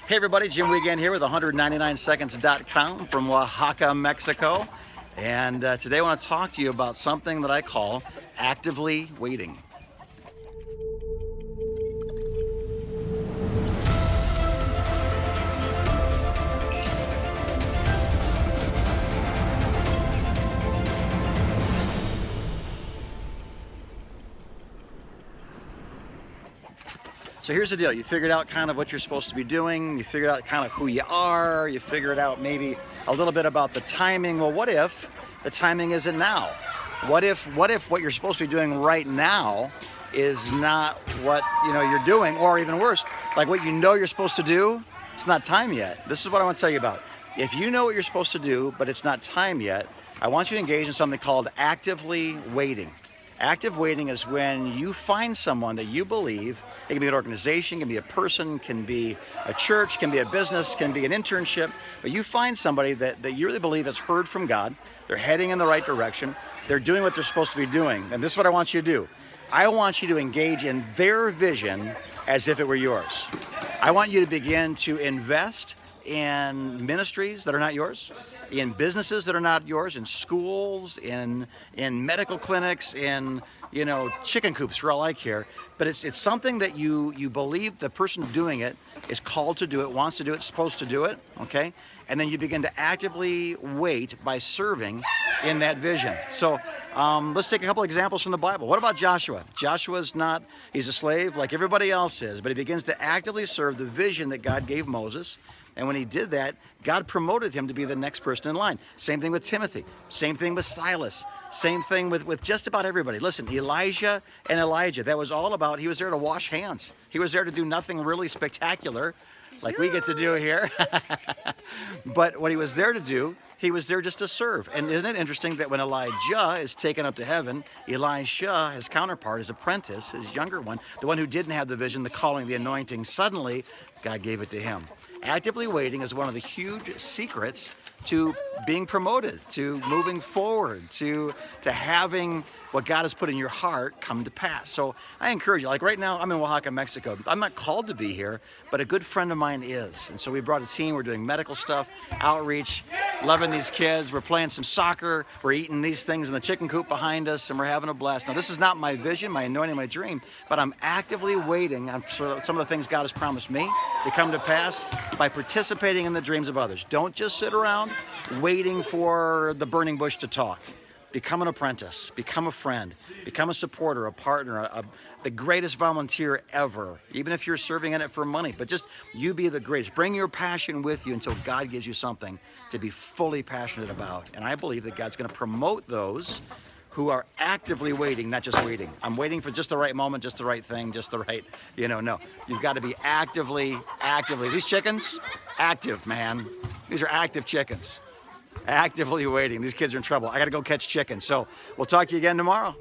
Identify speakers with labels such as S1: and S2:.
S1: Hey everybody, Jim Wiegand here with 199seconds.com from Oaxaca, Mexico. And today I want to talk to you about something that I call actively waiting. So here's the deal. You figured out kind of what you're supposed to be doing. You figured out kind of who you are. You figured out maybe a little bit about the timing. Well, what if the timing isn't now? What if what you're supposed to be doing right now is not what you're doing, or even worse, like what you're supposed to do, it's not time yet. This is what I want to tell you about. If you know what you're supposed to do, but it's not time yet, I want you to engage in something called actively waiting. Active waiting is when you find someone that you believe, it can be an organization, can be a person, can be a church, can be a business, can be an internship, but you find somebody that you really believe has heard from God, they're heading in the right direction, they're doing what they're supposed to be doing, and this is what I want you to do. I want you to engage in their vision as if it were yours. I want you to begin to invest in ministries that are not yours, in businesses that are not yours, in schools, in medical clinics, in chicken coops for all I care. But it's something that you believe the person doing it is called to do it, wants to do it, supposed to do it, okay? And then you begin to actively wait by serving in that vision. So let's take a couple examples from the Bible. What about Joshua? He's a slave like everybody else is, but he begins to actively serve the vision that God gave Moses. And when he did that, God promoted him to be the next person in line. Same thing with Timothy. Same thing with Silas. Same thing with just about everybody. Listen, Elijah and Elijah, that was all about, he was there to wash hands. He was there to do nothing really spectacular like we get to do here. But what he was there to do, he was there just to serve. And isn't it interesting that when Elijah is taken up to heaven, Elisha, his counterpart, his apprentice, his younger one, the one who didn't have the vision, the calling, the anointing, suddenly God gave it to him. Actively waiting is one of the huge secrets to being promoted, to moving forward, to having what God has put in your heart come to pass. So I encourage you, like right now, I'm in Oaxaca, Mexico. I'm not called to be here, but a good friend of mine is. And so we brought a team, we're doing medical stuff, outreach, loving these kids. We're playing some soccer, we're eating these things in the chicken coop behind us, and we're having a blast. Now this is not my vision, my anointing, my dream, but I'm actively waiting on some of the things God has promised me to come to pass by participating in the dreams of others. Don't just sit around waiting for the burning bush to talk. Become an apprentice, become a friend, become a supporter, a partner, the greatest volunteer ever, even if you're serving in it for money. But just you be the greatest. Bring your passion with you until God gives you something to be fully passionate about. And I believe that God's going to promote those who are actively waiting, not just waiting. I'm waiting for just the right moment, just the right thing, just the right, no. You've got to be actively. These chickens, active, man. These are active chickens. Actively waiting. These kids are in trouble. I got to go catch chickens. So we'll talk to you again tomorrow.